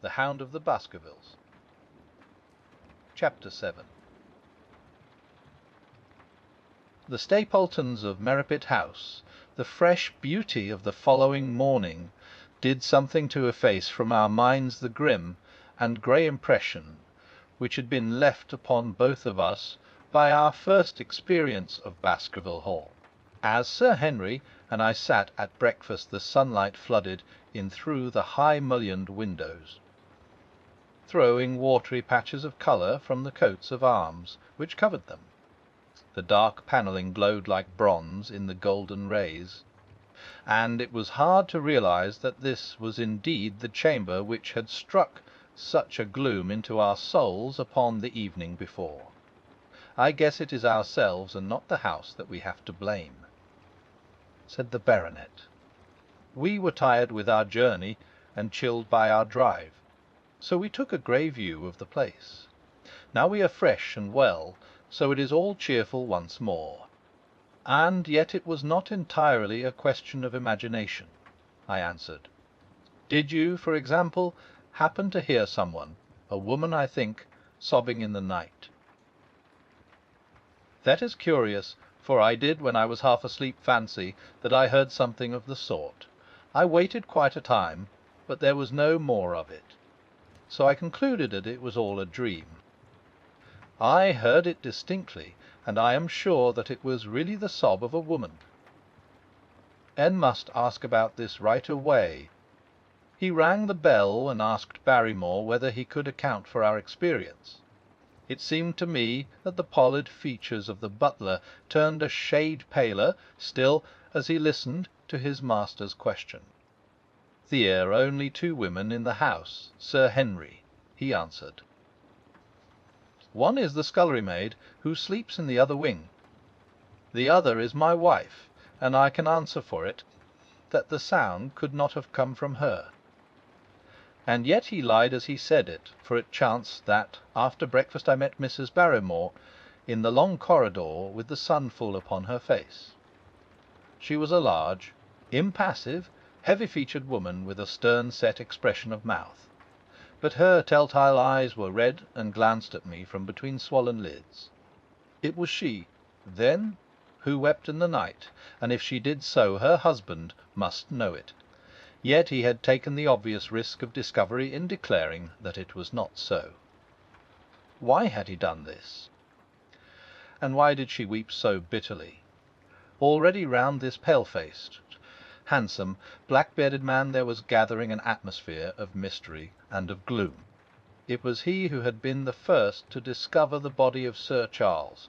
The Hound of the Baskervilles. Chapter 7. The Stapletons of Merripit House, the fresh beauty of the following morning, did something to efface from our minds the grim and grey impression which had been left upon both of us by our first experience of Baskerville Hall. As Sir Henry and I sat at breakfast, the sunlight flooded in through the high mullioned windows, throwing watery patches of colour from the coats of arms which covered them. The dark panelling glowed like bronze in the golden rays, and it was hard to realize that this was indeed the chamber which had struck such a gloom into our souls upon the evening before. "I guess it is ourselves and not the house that we have to blame," said the baronet. "We were tired with our journey and chilled by our drive, so we took a grey view of the place. Now we are fresh and well, so it is all cheerful once more. And yet it was not entirely a question of imagination," I answered. "Did you, for example, happen to hear someone, a woman I think, sobbing in the night?" "That is curious, for I did, when I was half asleep, fancy that I heard something of the sort. I waited quite a time, but there was no more of it, so I concluded that it was all a dream. I heard it distinctly, and I am sure that it was really the sob of a woman. N must ask about this right away. He rang the bell and asked Barrymore whether he could account for our experience. It seemed to me that the pallid features of the butler turned a shade paler still as he listened to his master's question. "There are only two women in the house, Sir Henry," he answered. "One is the scullery maid, who sleeps in the other wing. The other is my wife, and I can answer for it that the sound could not have come from her." And yet he lied as he said it, for it chanced that after breakfast I met Mrs. Barrymore in the long corridor with the sun full upon her face. She was a large, impassive, heavy-featured woman with a stern-set expression of mouth, but her telltale eyes were red and glanced at me from between swollen lids. It was she, then, who wept in the night, and if she did so, her husband must know it. Yet he had taken the obvious risk of discovery in declaring that it was not so. Why had he done this? And why did she weep so bitterly? Already round this pale-faced, handsome, black-bearded man there was gathering an atmosphere of mystery and of gloom. It was he who had been the first to discover the body of Sir Charles,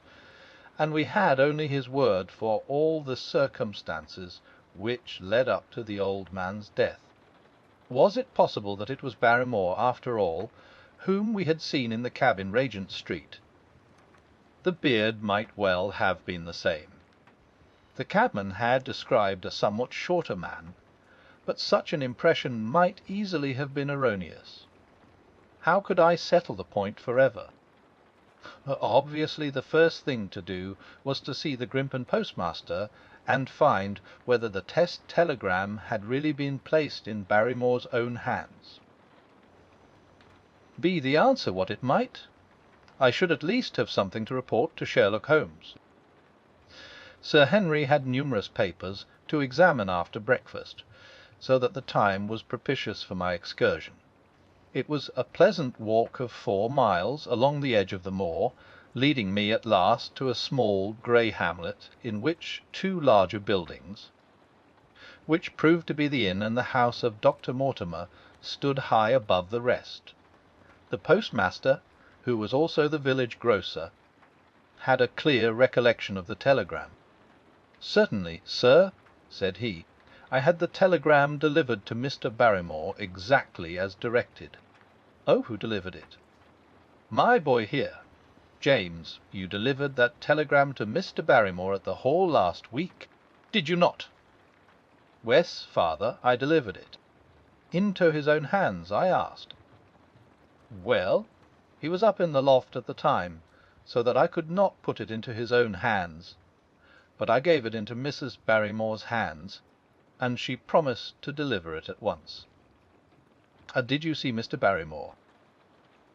and we had only his word for all the circumstances which led up to the old man's death. Was it possible that it was Barrymore, after all, whom we had seen in the cab in Regent Street? The beard might well have been the same. The cabman had described a somewhat shorter man, but such an impression might easily have been erroneous. How could I settle the point forever? Obviously the first thing to do was to see the Grimpen postmaster and find whether the test telegram had really been placed in Barrymore's own hands. Be the answer what it might, I should at least have something to report to Sherlock Holmes. Sir Henry had numerous papers to examine after breakfast, so that the time was propitious for my excursion. It was a pleasant walk of 4 miles along the edge of the moor, leading me at last to a small grey hamlet in which 2 larger buildings, which proved to be the inn and the house of Dr. Mortimer, stood high above the rest. The postmaster, who was also the village grocer, had a clear recollection of the telegram. "Certainly, sir," said he, "I had the telegram delivered to Mr. Barrymore exactly as directed." "Oh, who delivered it?" "My boy here. James, you delivered that telegram to Mr. Barrymore at the Hall last week, did you not?" "Wes, father, I delivered it." "Into his own hands?" I asked. "Well, he was up in the loft at the time, so that I could not put it into his own hands. But I gave it into Mrs. Barrymore's hands, and she promised to deliver it at once." Did you see Mr. Barrymore?"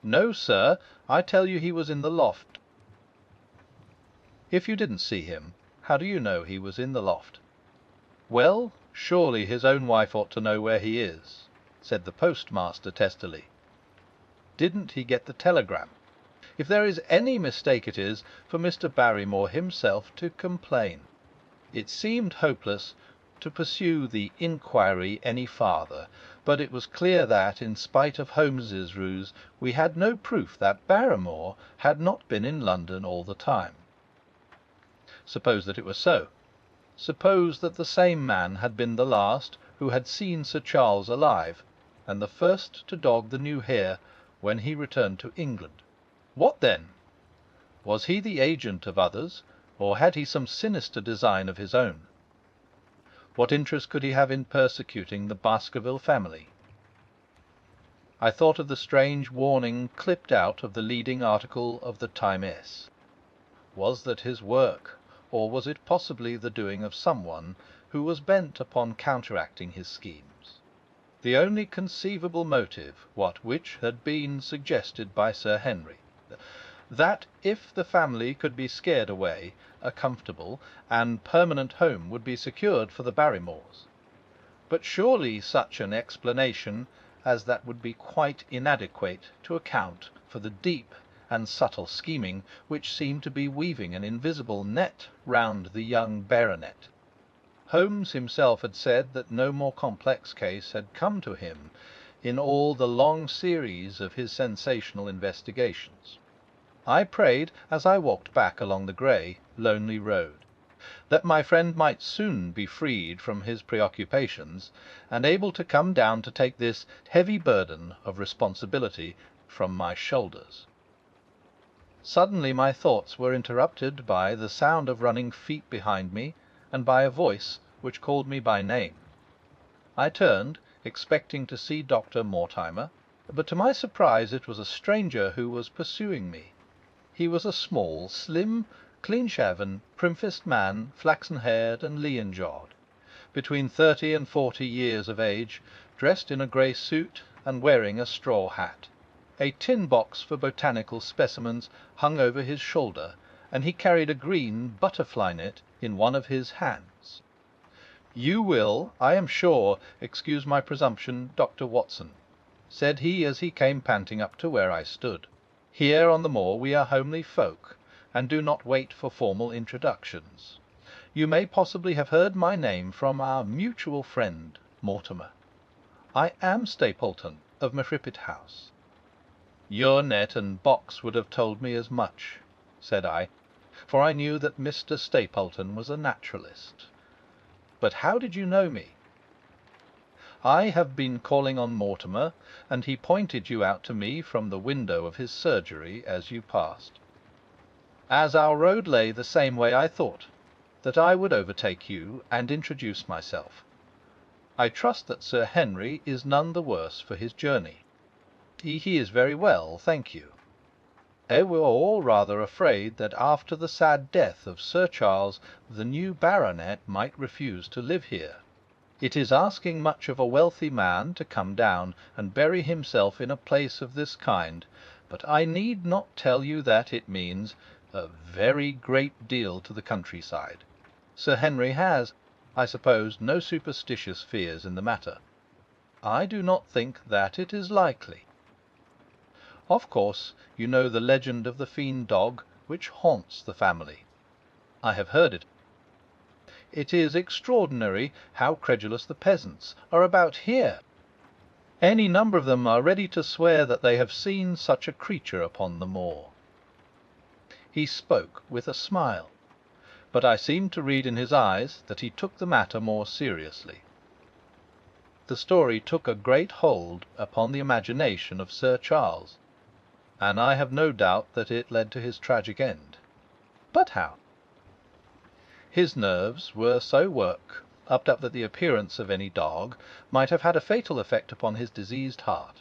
"No, sir. I tell you he was in the loft." "If you didn't see him, how do you know he was in the loft?" "Well, surely his own wife ought to know where he is," said the postmaster testily. "Didn't he get the telegram? If there is any mistake, it is for Mr. Barrymore himself to complain." It seemed hopeless to pursue the inquiry any farther, but it was clear that, in spite of Holmes's ruse, we had no proof that Barrymore had not been in London all the time. Suppose that it were so. Suppose that the same man had been the last who had seen Sir Charles alive, and the first to dog the new hare when he returned to England. What then? Was he the agent of others, or had he some sinister design of his own? What interest could he have in persecuting the Baskerville family? I thought of the strange warning clipped out of the leading article of the Times. Was that his work, or was it possibly the doing of someone who was bent upon counteracting his schemes? The only conceivable motive which had been suggested by Sir Henry, that if the family could be scared away, a comfortable and permanent home would be secured for the Barrymores. But surely such an explanation as that would be quite inadequate to account for the deep and subtle scheming which seemed to be weaving an invisible net round the young baronet. Holmes himself had said that no more complex case had come to him in all the long series of his sensational investigations. I prayed, as I walked back along the grey, lonely road, that my friend might soon be freed from his preoccupations, and able to come down to take this heavy burden of responsibility from my shoulders. Suddenly my thoughts were interrupted by the sound of running feet behind me, and by a voice which called me by name. I turned, expecting to see Dr. Mortimer, but to my surprise it was a stranger who was pursuing me. He was a small, slim, clean-shaven, prim-faced man, flaxen-haired and lean-jawed, between 30 and 40 years of age, dressed in a grey suit and wearing a straw hat. A tin box for botanical specimens hung over his shoulder, and he carried a green butterfly net in one of his hands. "You will, I am sure, excuse my presumption, Dr. Watson," said he as he came panting up to where I stood. "Here on the moor we are homely folk, and do not wait for formal introductions. You may possibly have heard my name from our mutual friend, Mortimer. I am Stapleton, of Mehrippit House." "Your net and box would have told me as much," said I, for I knew that Mr. Stapleton was a naturalist. "But how did you know me?" "I have been calling on Mortimer, and he pointed you out to me from the window of his surgery as you passed. As our road lay the same way, I thought that I would overtake you and introduce myself. I trust that Sir Henry is none the worse for his journey." He is very well, thank you." We were all rather afraid that after the sad death of Sir Charles the new baronet might refuse to live here. It is asking much of a wealthy man to come down and bury himself in a place of this kind, but I need not tell you that it means a very great deal to the countryside. Sir Henry has, I suppose, no superstitious fears in the matter. I do not think that it is likely. Of course, you know the legend of the fiend dog which haunts the family. I have heard it. It is extraordinary how credulous the peasants are about here. Any number of them are ready to swear that they have seen such a creature upon the moor. He spoke with a smile, but I seemed to read in his eyes that he took the matter more seriously. The story took a great hold upon the imagination of Sir Charles, and I have no doubt that it led to his tragic end. But how? His nerves were so worked up that the appearance of any dog might have had a fatal effect upon his diseased heart.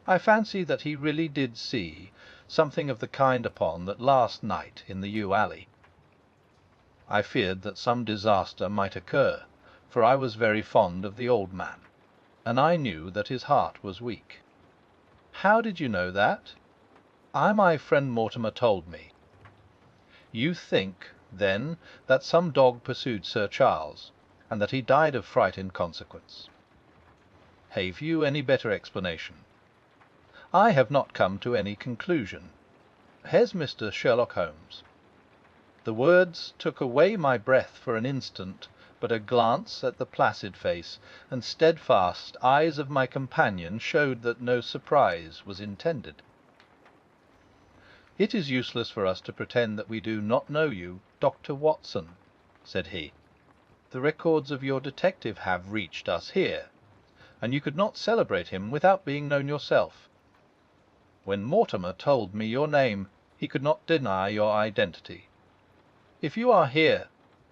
I fancy that he really did see something of the kind upon that last night in the yew alley. I feared that some disaster might occur, for I was very fond of the old man, and I knew that his heart was weak. "How did you know that?" My friend Mortimer told me." "You think, then, that some dog pursued Sir Charles, and that he died of fright in consequence. Have you any better explanation?" "I have not come to any conclusion. Has Mr. Sherlock Holmes—" The words took away my breath for an instant, but a glance at the placid face and steadfast eyes of my companion showed that no surprise was intended. "It is useless for us to pretend that we do not know you, Dr. Watson," said he. "The records of your detective have reached us here, and you could not celebrate him without being known yourself. When Mortimer told me your name, he could not deny your identity. If you are here,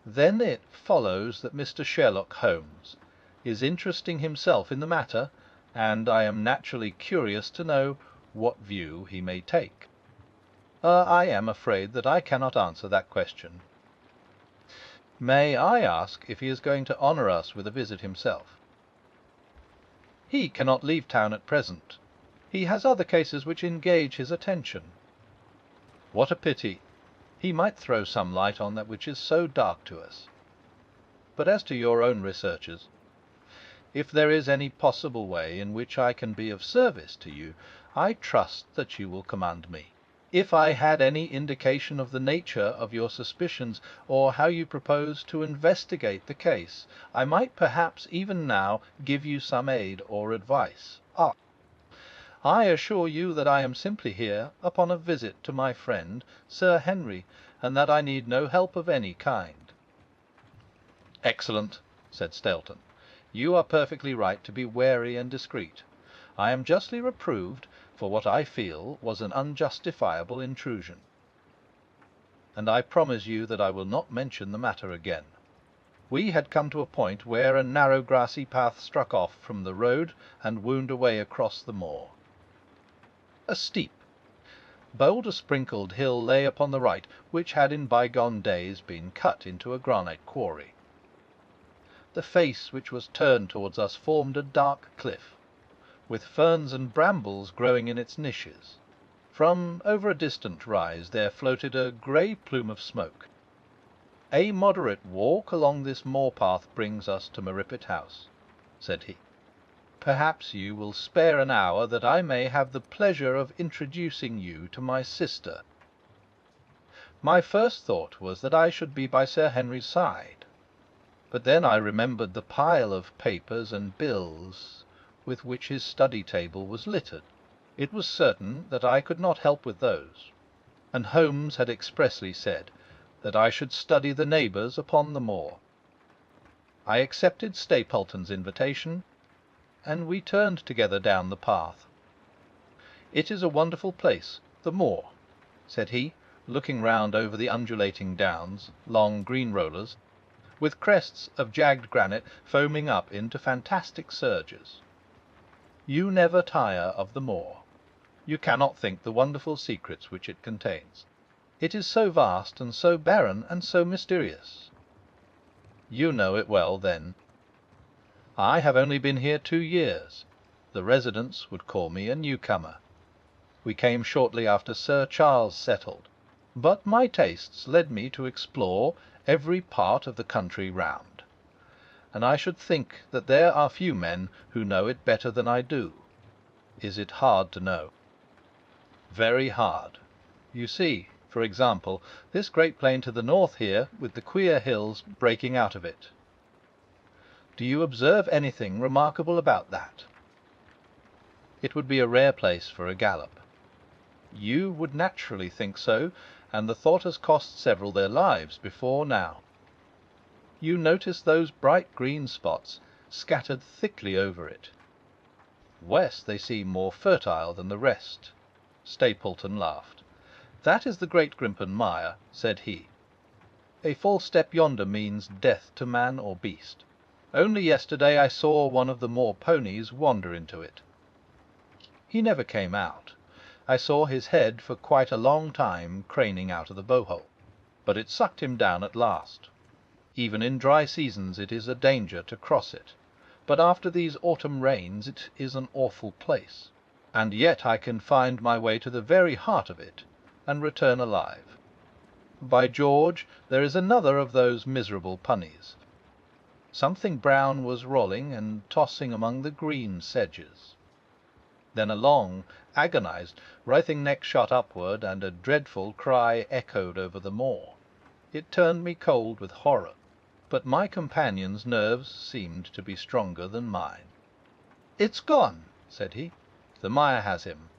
then it follows that Mr. Sherlock Holmes is interesting himself in the matter, and I am naturally curious to know what view he may take." "I am afraid that I cannot answer that question." "May I ask if he is going to honour us with a visit himself?" "He cannot leave town at present. He has other cases which engage his attention." "What a pity! He might throw some light on that which is so dark to us. But as to your own researches, if there is any possible way in which I can be of service to you, I trust that you will command me. If I had any indication of the nature of your suspicions, or how you propose to investigate the case, I might perhaps even now give you some aid or advice. I assure you that I am simply here upon a visit to my friend Sir Henry, and that I need no help of any kind." "Excellent," said Stelton. "You are perfectly right to be wary and discreet. I am justly reproved for what I feel was an unjustifiable intrusion, and I promise you that I will not mention the matter again." We had come to a point where a narrow grassy path struck off from the road and wound away across the moor. A steep, boulder-sprinkled hill lay upon the right, which had in bygone days been cut into a granite quarry. The face which was turned towards us formed a dark cliff, with ferns and brambles growing in its niches. From over a distant rise there floated a grey plume of smoke. "A moderate walk along this moor path brings us to Merripit House," said he. "Perhaps you will spare an hour that I may have the pleasure of introducing you to my sister." My first thought was that I should be by Sir Henry's side, but then I remembered the pile of papers and bills with which his study table was littered. It was certain that I could not help with those, and Holmes had expressly said that I should study the neighbours upon the moor. I accepted Stapleton's invitation, and we turned together down the path. "It is a wonderful place, the moor," said he, looking round over the undulating downs, long green rollers, with crests of jagged granite foaming up into fantastic surges. "You never tire of the moor. You cannot think the wonderful secrets which it contains. It is so vast and so barren and so mysterious." "You know it well, then." "I have only been here 2 years. The residents would call me a newcomer. We came shortly after Sir Charles settled, but my tastes led me to explore every part of the country round, and I should think that there are few men who know it better than I do. Is it hard to know?" "Very hard. You see, for example, this great plain to the north here, with the queer hills breaking out of it. Do you observe anything remarkable about that?" "It would be a rare place for a gallop." "You would naturally think so, and the thought has cost several their lives before now. You notice those bright green spots scattered thickly over it. West they seem more fertile than the rest." Stapleton laughed. "That is the Great Grimpen Mire," said he. "A false step yonder means death to man or beast. Only yesterday I saw one of the moor ponies wander into it. He never came out. I saw his head for quite a long time craning out of the bowhole, but it sucked him down at last. Even in dry seasons it is a danger to cross it, but after these autumn rains it is an awful place. And yet I can find my way to the very heart of it, and return alive. By George, there is another of those miserable punnies. Something brown was rolling and tossing among the green sedges. Then a long, agonized, writhing neck shot upward, and a dreadful cry echoed over the moor. It turned me cold with horror, but my companion's nerves seemed to be stronger than mine. "It's gone," said he. "The mire has him.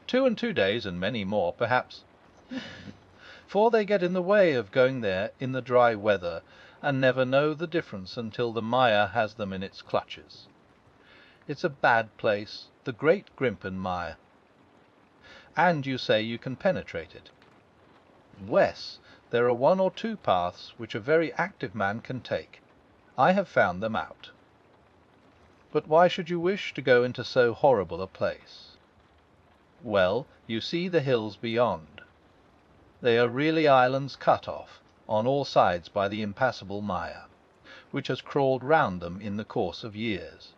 2 and 2 days, and many more, perhaps, for they get in the way of going there in the dry weather, and never know the difference until the mire has them in its clutches. It's a bad place, the Great Grimpen Mire." "And you say you can penetrate it?" "Wes, there are 1 or 2 paths which a very active man can take. I have found them out." "But why should you wish to go into so horrible a place?" "Well, you see the hills beyond. They are really islands cut off on all sides by the impassable mire, which has crawled round them in the course of years.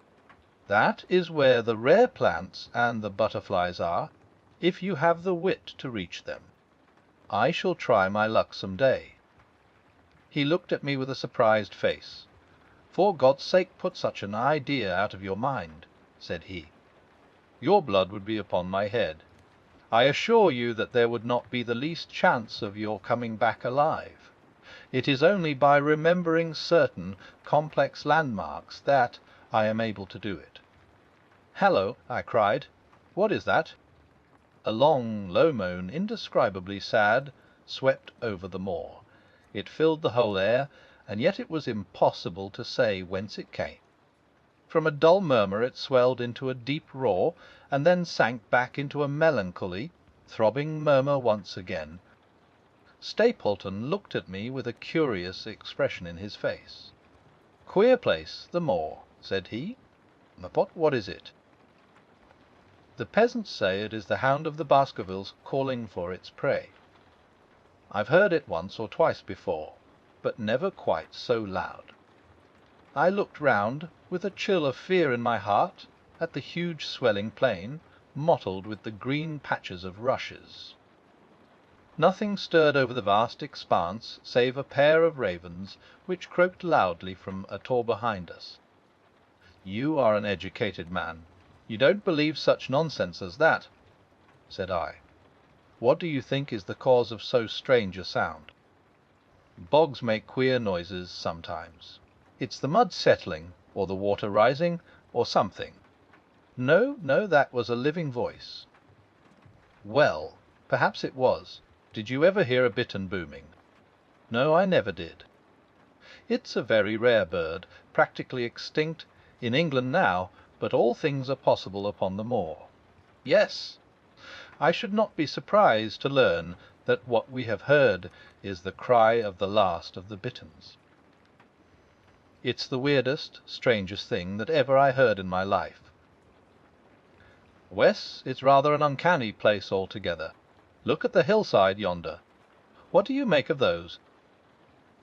That is where the rare plants and the butterflies are, if you have the wit to reach them. I shall try my luck some day." He looked at me with a surprised face. "For God's sake put such an idea out of your mind," said he. "Your blood would be upon my head. I assure you that there would not be the least chance of your coming back alive. It is only by remembering certain complex landmarks that I am able to do it." "Hallo!" I cried. "What is that?" A long, low moan, indescribably sad, swept over the moor. It filled the whole air, and yet it was impossible to say whence it came. From a dull murmur it swelled into a deep roar, and then sank back into a melancholy, throbbing murmur once again. Stapleton looked at me with a curious expression in his face. "Queer place, the moor," said he. "But what is it?" "The peasants say it is the hound of the Baskervilles calling for its prey. I've heard it once or twice before, but never quite so loud." I looked round, with a chill of fear in my heart, at the huge swelling plain, mottled with the green patches of rushes. Nothing stirred over the vast expanse save a pair of ravens, which croaked loudly from a tor behind us. "You are an educated man. You don't believe such nonsense as that," said I. "What do you think is the cause of so strange a sound?" "Bogs make queer noises sometimes. It's the mud settling, or the water rising, or something. No, that was a living voice." "Well, perhaps it was. Did you ever hear a bittern booming?" "No, I never did." "It's a very rare bird, practically extinct in England now, but all things are possible upon the moor." "Yes. I should not be surprised to learn that what we have heard is the cry of the last of the bitterns. It's the weirdest, strangest thing that ever I heard in my life. Wes, it's rather an uncanny place altogether. Look at the hillside yonder. What do you make of those?"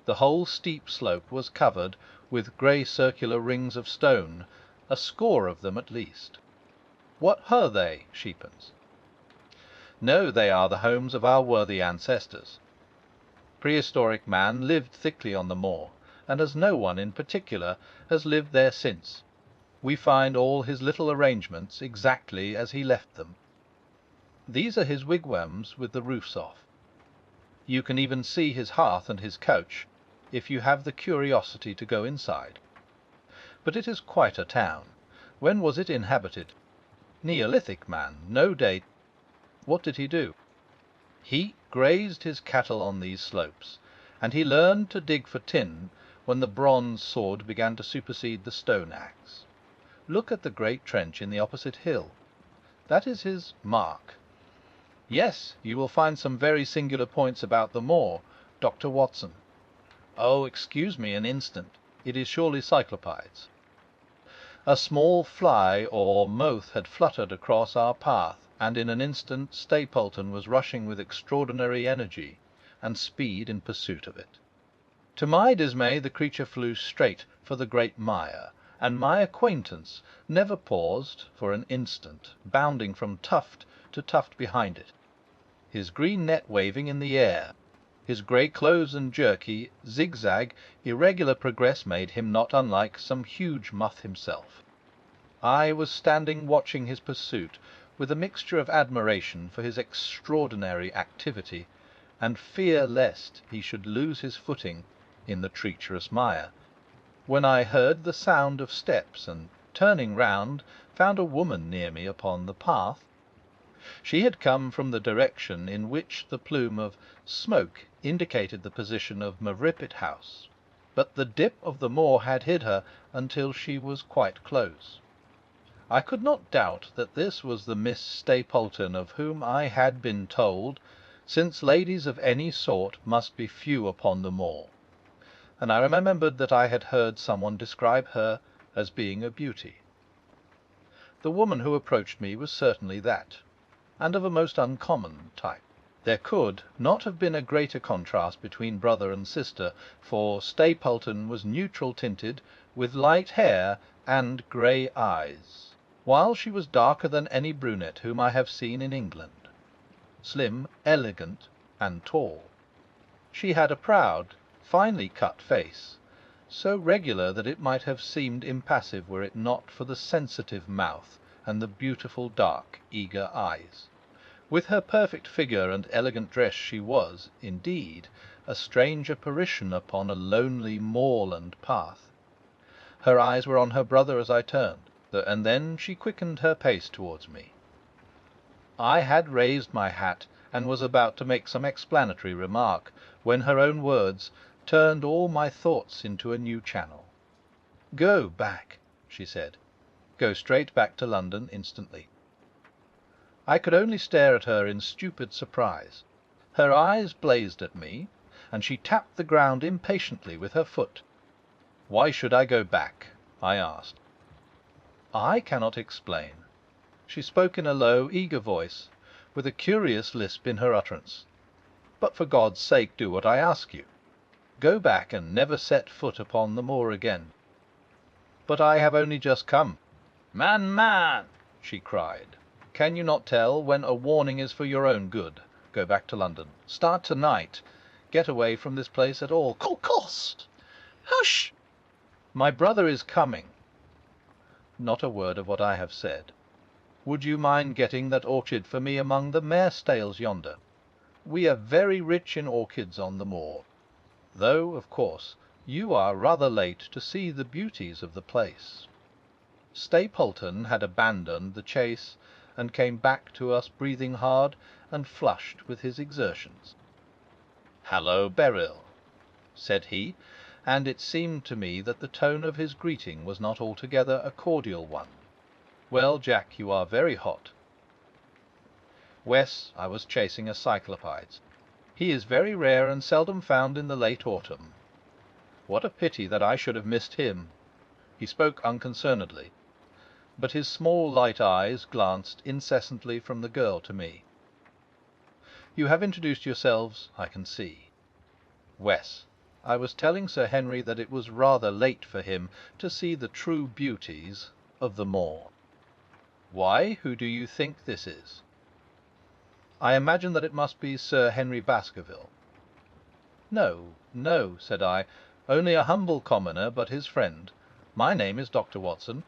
The whole steep slope was covered with grey circular rings of stone, a score of them at least. "What are they, Sheepens?" "No, they are the homes of our worthy ancestors. Prehistoric man lived thickly on the moor, and as no one in particular has lived there since, we find all his little arrangements exactly as he left them. These are his wigwams with the roofs off. You can even see his hearth and his couch, if you have the curiosity to go inside. But it is quite a town. When was it inhabited?" "Neolithic man, no date." "What did he do?" "He grazed his cattle on these slopes, and he learned to dig for tin when the bronze sword began to supersede the stone axe. Look at the great trench in the opposite hill. That is his mark. Yes, you will find some very singular points about the moor, Dr. Watson. Oh, excuse me an instant. It is surely cyclopides." A small fly or moth had fluttered across our path, and in an instant Stapleton was rushing with extraordinary energy and speed in pursuit of it. To my dismay the creature flew straight for the great mire, and my acquaintance never paused for an instant, bounding from tuft to tuft behind it, his green net waving in the air. His grey clothes and jerky, zigzag, irregular progress made him not unlike some huge moth himself. I was standing watching his pursuit with a mixture of admiration for his extraordinary activity and fear lest he should lose his footing in the treacherous mire, when I heard the sound of steps, and, turning round, found a woman near me upon the path. She had come from the direction in which the plume of smoke indicated the position of Merripit House, but the dip of the moor had hid her until she was quite close. I could not doubt that this was the Miss Stapleton of whom I had been told, since ladies of any sort must be few upon the moor, and I remembered that I had heard someone describe her as being a beauty. The woman who approached me was certainly that, and of a most uncommon type. There could not have been a greater contrast between brother and sister, for Stapleton was neutral tinted, with light hair and grey eyes, while she was darker than any brunette whom I have seen in England, slim, elegant, and tall. She had a proud, finely cut face, so regular that it might have seemed impassive were it not for the sensitive mouth and the beautiful dark, eager eyes. With her perfect figure and elegant dress she was, indeed, a strange apparition upon a lonely moorland path. Her eyes were on her brother as I turned, and then she quickened her pace towards me. I had raised my hat and was about to make some explanatory remark, when her own words turned all my thoughts into a new channel. "Go back," she said. "Go straight back to London instantly." I could only stare at her in stupid surprise. Her eyes blazed at me, and she tapped the ground impatiently with her foot. "Why should I go back?" I asked. "I cannot explain." She spoke in a low, eager voice, with a curious lisp in her utterance. "But for God's sake do what I ask you. Go back and never set foot upon the moor again." "But I have only just come." "Man, man!" she cried. "Can you not tell when a warning is for your own good? Go back to London. Start tonight. Get away from this place at all costs. Hush! My brother is coming." "Not a word of what I have said. Would you mind getting that orchid for me among the mare stales yonder? We are very rich in orchids on the moor, though, of course, you are rather late to see the beauties of the place." Stapleton had abandoned the chase and came back to us breathing hard and flushed with his exertions. "Hallo, Beryl," said he, and it seemed to me that the tone of his greeting was not altogether a cordial one. "Well, Jack, you are very hot." "Wes, I was chasing a cyclopides. He is very rare and seldom found in the late autumn. What a pity that I should have missed him." He spoke unconcernedly, but his small light eyes glanced incessantly from the girl to me. "You have introduced yourselves, I can see. Wes, I was telling Sir Henry that it was rather late for him to see the true beauties of the moor. Why, who do you think this is?" "I imagine that it must be Sir Henry Baskerville." "No, no," said I, "only a humble commoner, but his friend. My name is Dr. Watson."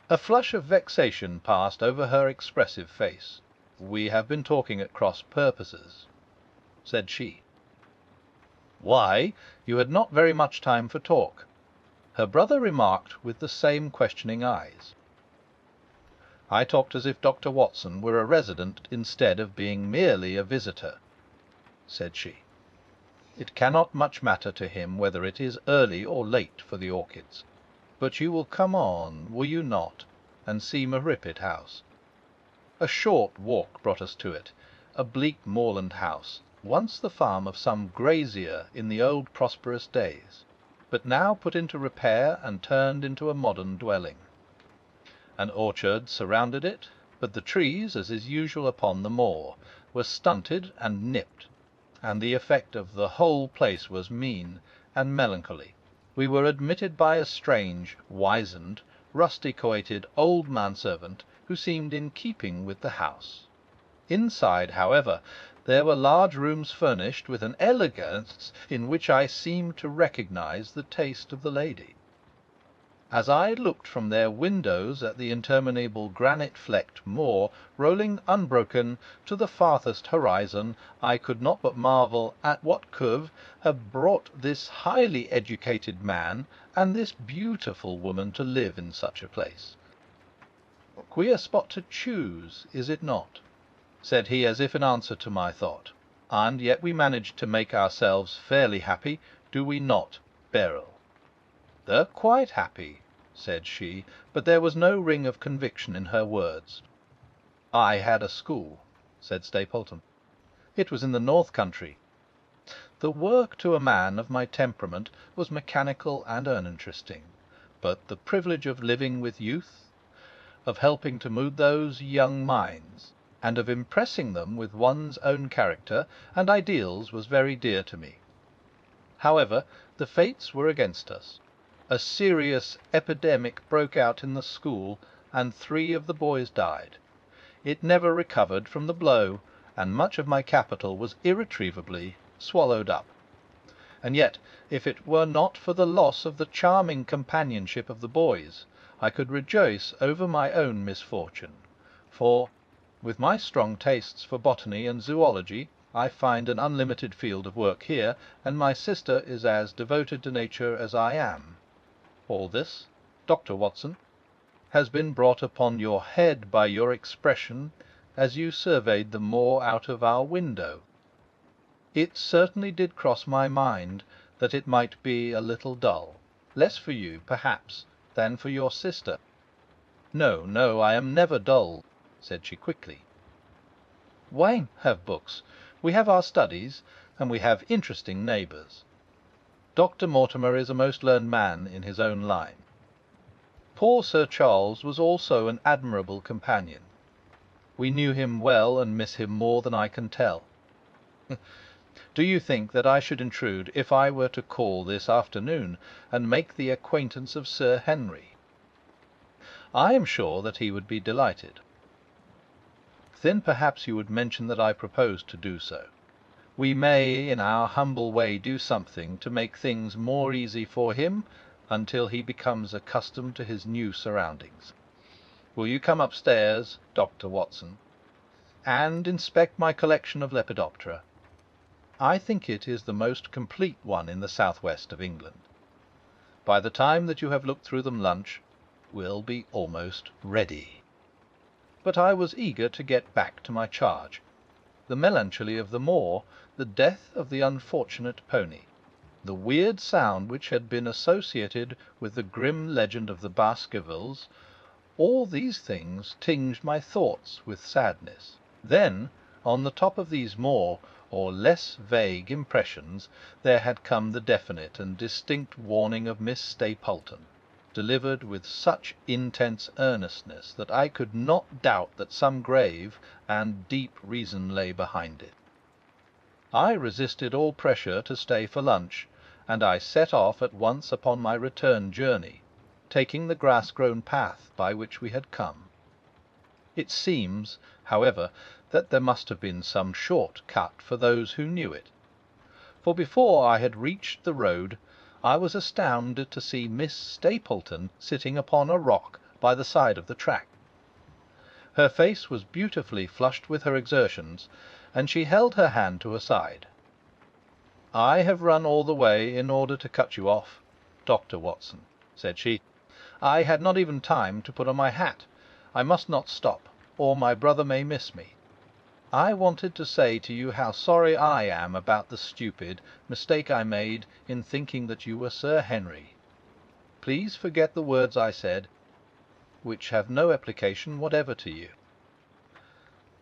A flush of vexation passed over her expressive face. "We have been talking at cross purposes," said she. "Why, you had not very much time for talk," her brother remarked with the same questioning eyes. "I talked as if Dr. Watson were a resident instead of being merely a visitor," said she. "It cannot much matter to him whether it is early or late for the orchids. But you will come on, will you not, and see Merripit House? A short walk brought us to it, a bleak moorland house, once the farm of some grazier in the old prosperous days, but now put into repair and turned into a modern dwelling. An orchard surrounded it, but the trees, as is usual upon the moor, were stunted and nipped, and the effect of the whole place was mean and melancholy. We were admitted by a strange, wizened, rusticated old manservant who seemed in keeping with the house. Inside, however, there were large rooms furnished with an elegance in which I seemed to recognize the taste of the lady. As I looked from their windows at the interminable granite-flecked moor rolling unbroken to the farthest horizon, I could not but marvel at what could have brought this highly educated man and this beautiful woman to live in such a place. "Queer spot to choose, is it not?" said he, as if in answer to my thought. "And yet we manage to make ourselves fairly happy, do we not, Beryl?" "They're quite happy," said she, but there was no ring of conviction in her words. "I had a school," said Stapleton. "It was in the North Country. The work to a man of my temperament was mechanical and uninteresting, but the privilege of living with youth, of helping to mould those young minds, and of impressing them with one's own character and ideals was very dear to me. However, the fates were against us. A serious epidemic broke out in the school, and 3 of the boys died. It never recovered from the blow, and much of my capital was irretrievably swallowed up. And yet, if it were not for the loss of the charming companionship of the boys, I could rejoice over my own misfortune; for, with my strong tastes for botany and zoology, I find an unlimited field of work here, and my sister is as devoted to nature as I am. All this, Dr. Watson, has been brought upon your head by your expression as you surveyed the moor out of our window. It certainly did cross my mind that it might be a little dull, less for you, perhaps, than for your sister. No, no, I am never dull," said she quickly. "Why have books? We have our studies, and we have interesting neighbours. Dr. Mortimer is a most learned man in his own line. Poor Sir Charles was also an admirable companion. We knew him well and miss him more than I can tell. Do you think that I should intrude if I were to call this afternoon and make the acquaintance of Sir Henry? I am sure that he would be delighted. Then perhaps you would mention that I propose to do so. We may, in our humble way, do something to make things more easy for him until he becomes accustomed to his new surroundings. Will you come upstairs, Dr. Watson, and inspect my collection of Lepidoptera? I think it is the most complete one in the southwest of England. By the time that you have looked through them, lunch will be almost ready." But I was eager to get back to my charge. The melancholy of the moor, the death of the unfortunate pony, the weird sound which had been associated with the grim legend of the Baskervilles, all these things tinged my thoughts with sadness. Then, on the top of these more or less vague impressions, there had come the definite and distinct warning of Miss Stapleton, delivered with such intense earnestness that I could not doubt that some grave and deep reason lay behind it. I resisted all pressure to stay for lunch, and I set off at once upon my return journey, taking the grass-grown path by which we had come. It seems, however, that there must have been some short cut for those who knew it, for before I had reached the road I was astounded to see Miss Stapleton sitting upon a rock by the side of the track. Her face was beautifully flushed with her exertions, and she held her hand to her side. "I have run all the way in order to cut you off, Dr. Watson," said she. "I had not even time to put on my hat. I must not stop, or my brother may miss me. I wanted to say to you how sorry I am about the stupid mistake I made in thinking that you were Sir Henry. Please forget the words I said, which have no application whatever to you."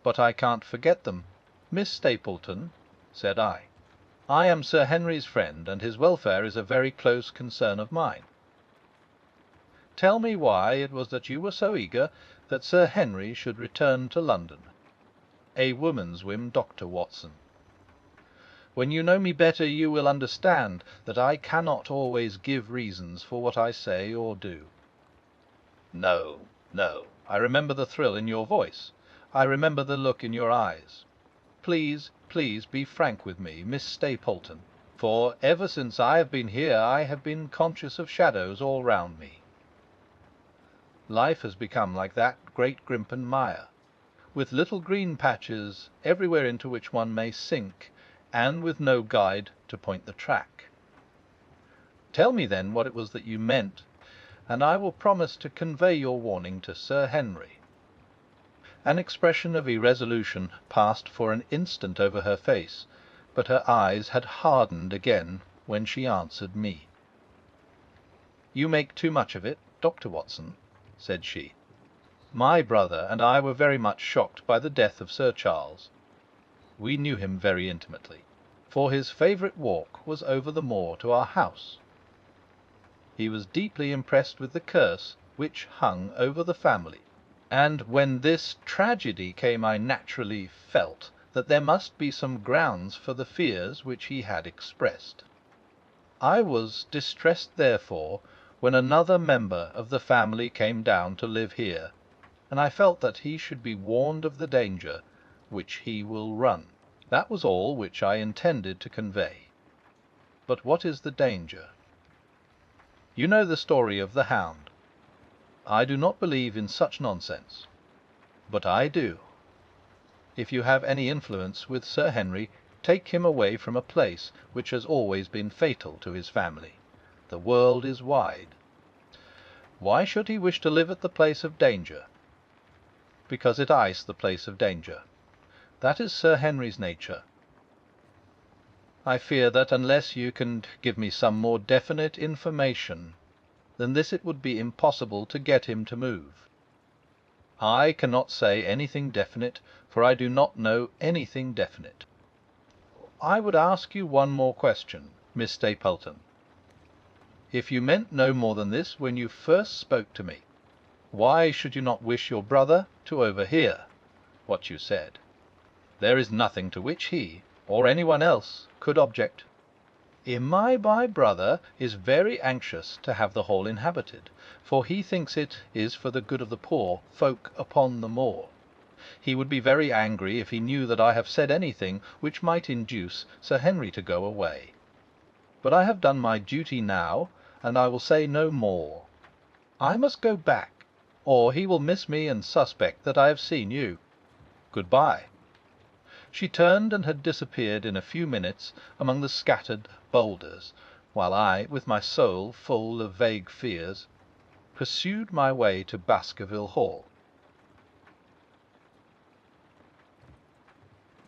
"But I can't forget them, Miss Stapleton," said I. "I am Sir Henry's friend, and his welfare is a very close concern of mine. Tell me why it was that you were so eager that Sir Henry should return to London. A woman's whim, Dr. Watson. When you know me better, you will understand that I cannot always give reasons for what I say or do." No, no. I remember the thrill in your voice. I remember the look in your eyes. Please, please be frank with me, Miss Stapleton, for ever since I have been here I have been conscious of shadows all round me. Life has become like that great Grimpen mire, with little green patches everywhere into which one may sink, and with no guide to point the track. Tell me then what it was that you meant, and I will promise to convey your warning to Sir Henry." An expression of irresolution passed for an instant over her face, but her eyes had hardened again when she answered me. "You make too much of it, Dr. Watson," said she. "My brother and I were very much shocked by the death of Sir Charles. We knew him very intimately, for his favourite walk was over the moor to our house. He was deeply impressed with the curse which hung over the family, and when this tragedy came I naturally felt that there must be some grounds for the fears which he had expressed. I was distressed, therefore, when another member of the family came down to live here, and I felt that he should be warned of the danger which he will run. That was all which I intended to convey. But what is the danger? You know the story of the Hound. I do not believe in such nonsense, but I do. If you have any influence with Sir Henry, take him away from a place which has always been fatal to his family. The world is wide. Why should he wish to live at the place of danger? Because it is the place of danger. That is Sir Henry's nature. I fear that unless you can give me some more definite information than this, it would be impossible to get him to move. I cannot say anything definite, for I do not know anything definite. I would ask you one more question, Miss Stapleton. If you meant no more than this when you first spoke to me, why should you not wish your brother to overhear what you said? There is nothing to which he, or anyone else, could object. My brother is very anxious to have the hall inhabited, for he thinks it is for the good of the poor folk upon the moor. He would be very angry if he knew that I have said anything which might induce Sir Henry to go away. But I have done my duty now, and I will say no more. I must go back, or he will miss me and suspect that I have seen you. Good-bye." She turned and had disappeared in a few minutes among the scattered boulders, while I, with my soul full of vague fears, pursued my way to Baskerville Hall.